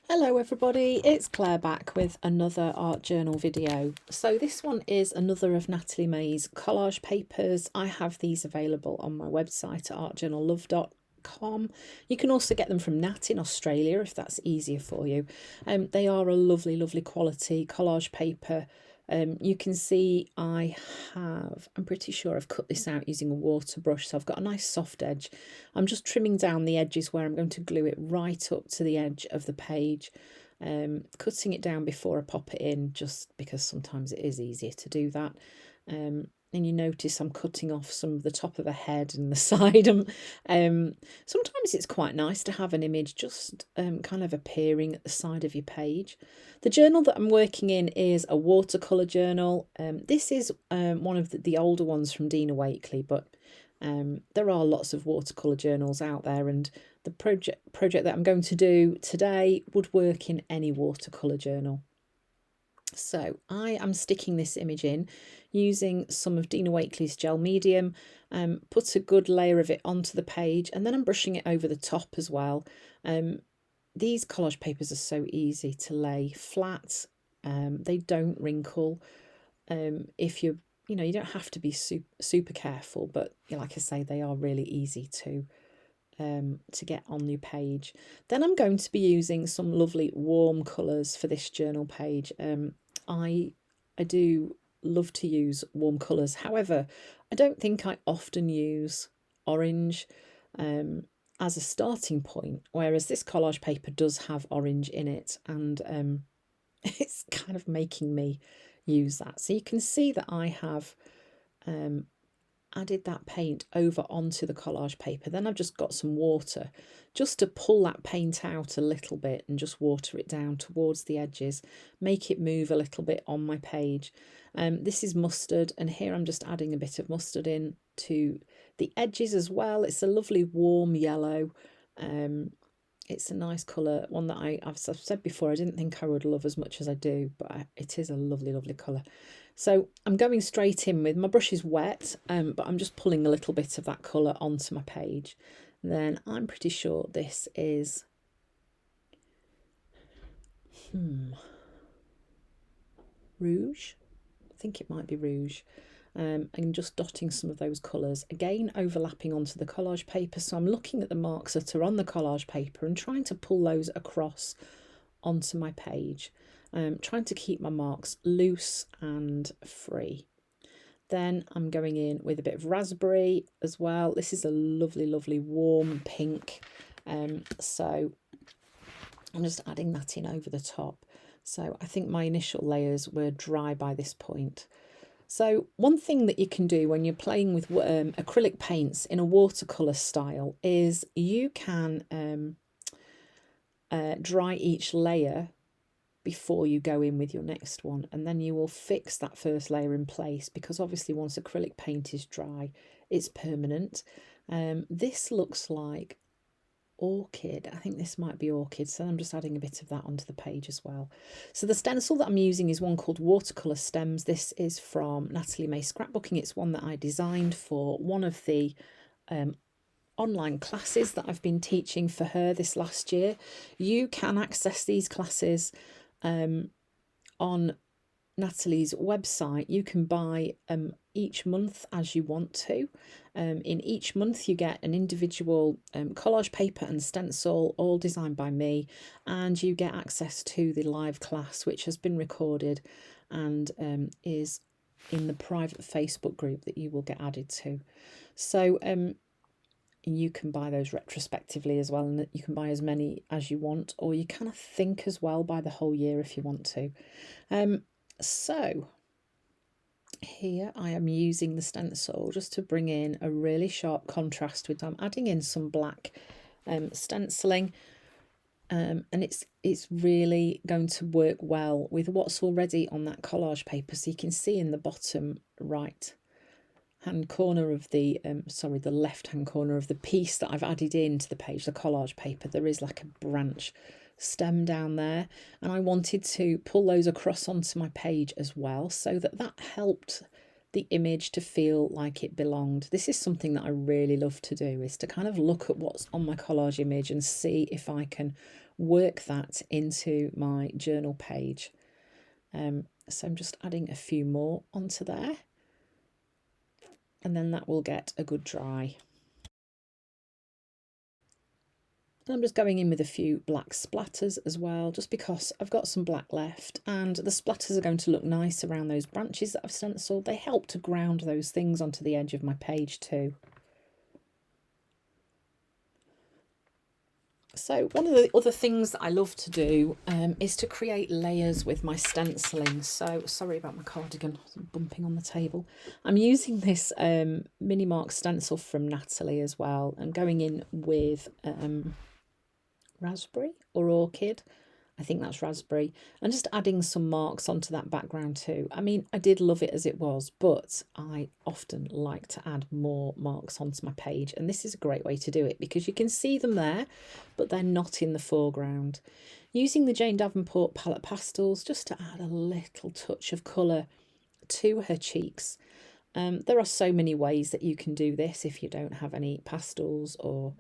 Hello everybody, it's Claire back with another art journal video. So this one is another of Natalie May's collage papers. I have these available on my website at artjournallove.com. You can also get them from Nat in Australia if that's easier for you. They are a lovely, lovely quality collage paper. You can see I'm pretty sure I've cut this out using a water brush, so I've got a nice soft edge. I'm just trimming down the edges where I'm going to glue it right up to the edge of the page, cutting it down before I pop it in, just because sometimes it is easier to do that. And you notice I'm cutting off some of the top of the head and the side. Sometimes it's quite nice to have an image just kind of appearing at the side of your page. The journal that I'm working in is a watercolour journal. This is one of the older ones from Dina Wakley, but there are lots of watercolour journals out there, and the project that I'm going to do today would work in any watercolour journal. So I am sticking this image in using some of Dina Wakley's gel medium, put a good layer of it onto the page, and then I'm brushing it over the top as well. These collage papers are so easy to lay flat. They don't wrinkle. If you don't have to be super careful, but like I say, they are really easy to get on your page. Then I'm going to be using some lovely warm colours for this journal page. I do love to use warm colours. However, I don't think I often use orange as a starting point, whereas this collage paper does have orange in it, and it's kind of making me use that. So you can see that I have added that paint over onto the collage paper. Then I've just got some water just to pull that paint out a little bit and just water it down towards the edges, make it move a little bit on my page. This is mustard, and here I'm just adding a bit of mustard in to the edges as well. It's a lovely warm yellow. It's a nice colour, one that I've said before I didn't think I would love as much as I do, but it is a lovely, lovely colour. So I'm going straight in with, my brush is wet, but I'm just pulling a little bit of that colour onto my page. Then I'm pretty sure this is rouge. I think it might be rouge. And just dotting some of those colours, again overlapping onto the collage paper. So I'm looking at the marks that are on the collage paper and trying to pull those across onto my page, trying to keep my marks loose and free. Then I'm going in with a bit of raspberry as well. This is a lovely, lovely warm pink. So I'm just adding that in over the top. So I think my initial layers were dry by this point. So one thing that you can do when you're playing with acrylic paints in a watercolour style is you can dry each layer before you go in with your next one, and then you will fix that first layer in place, because obviously once acrylic paint is dry, it's permanent. This looks like orchid. I think this might be orchid, so I'm just adding a bit of that onto the page as well. So the stencil that I'm using is one called Watercolour Stems. This is from Natalie May Scrapbooking. It's one that I designed for one of the online classes that I've been teaching for her this last year. You can access these classes on Natalie's website. You can buy each month as you want to. In each month you get an individual collage paper and stencil, all designed by me, and you get access to the live class, which has been recorded and is in the private Facebook group that you will get added to. So you can buy those retrospectively as well, and you can buy as many as you want, or you can, I think, as well buy the whole year if you want to. So here I am using the stencil just to bring in a really sharp contrast with, I'm adding in some black stenciling, and it's really going to work well with what's already on that collage paper. So you can see in the bottom right hand corner of the the left hand corner of the piece that I've added into the page, the collage paper, there is like a branch stem down there, and I wanted to pull those across onto my page as well, so that helped the image to feel like it belonged. This is something that I really love to do, is to kind of look at what's on my collage image and see if I can work that into my journal page. So I'm just adding a few more onto there, and then that will get a good dry. I'm just going in with a few black splatters as well, just because I've got some black left, and the splatters are going to look nice around those branches that I've stenciled. They help to ground those things onto the edge of my page too. So one of the other things that I love to do is to create layers with my stenciling. So sorry about my cardigan bumping on the table. I'm using this mini mark stencil from Natalie as well, and going in with raspberry or orchid. I think that's raspberry, and just adding some marks onto that background too. I mean, I did love it as it was, but I often like to add more marks onto my page, and this is a great way to do it because you can see them there, but they're not in the foreground. Using the Jane Davenport palette pastels just to add a little touch of colour to her cheeks. There are so many ways that you can do this if you don't have any pastels, or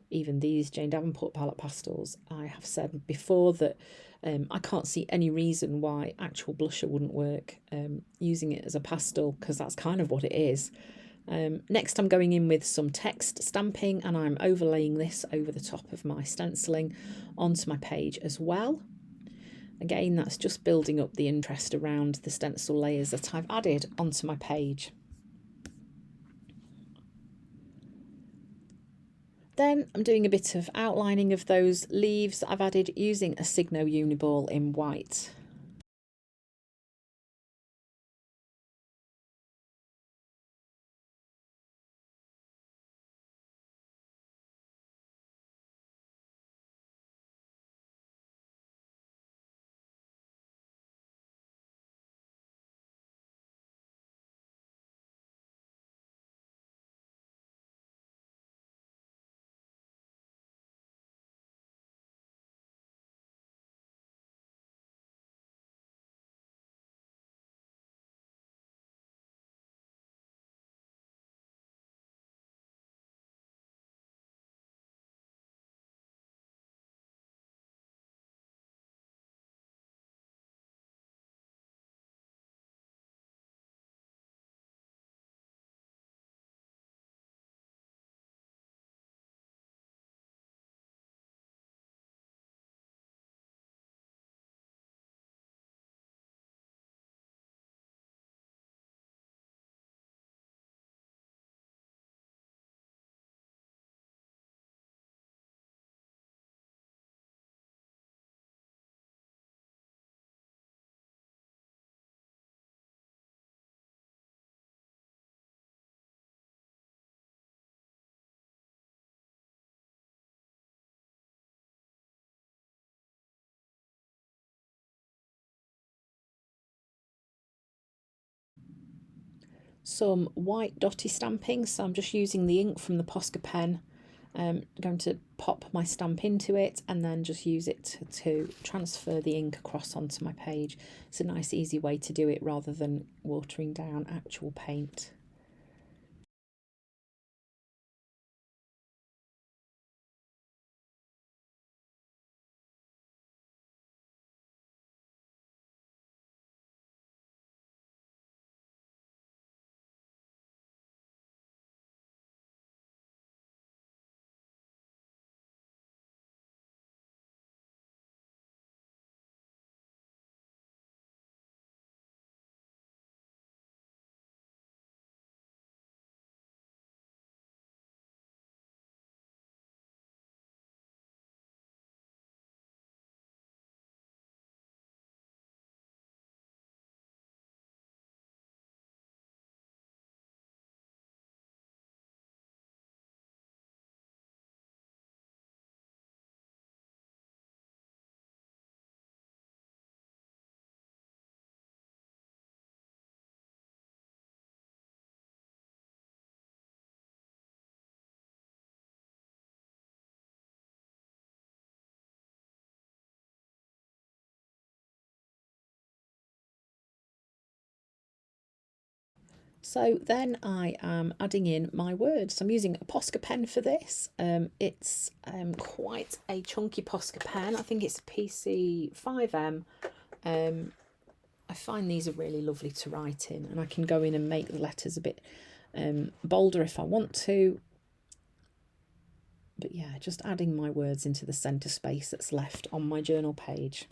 even these Jane Davenport palette pastels. I have said before that I can't see any reason why actual blusher wouldn't work using it as a pastel, because that's kind of what it is. Next I'm going in with some text stamping, and I'm overlaying this over the top of my stenciling onto my page as well. Again, that's just building up the interest around the stencil layers that I've added onto my page. Then I'm doing a bit of outlining of those leaves that I've added using a Signo Uniball in white. Some white dotty stamping, so I'm just using the ink from the Posca pen. Going to pop my stamp into it and then just use it to transfer the ink across onto my page. It's a nice easy way to do it rather than watering down actual paint. So then I am adding in my words. I'm using a Posca pen for this. It's quite a chunky Posca pen. I think it's a PC5M. I find these are really lovely to write in, and I can go in and make the letters a bit bolder if I want to. But yeah, just adding my words into the centre space that's left on my journal page.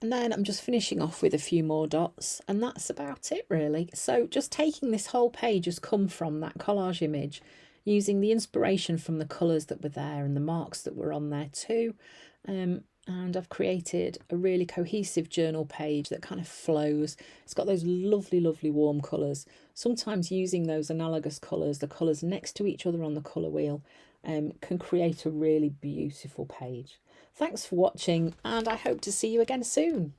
And then I'm just finishing off with a few more dots, and that's about it really. So just taking this whole page has come from that collage image, using the inspiration from the colours that were there and the marks that were on there too. And I've created a really cohesive journal page that kind of flows. It's got those lovely, lovely warm colours. Sometimes using those analogous colours, the colours next to each other on the colour wheel, can create a really beautiful page. Thanks for watching, and I hope to see you again soon.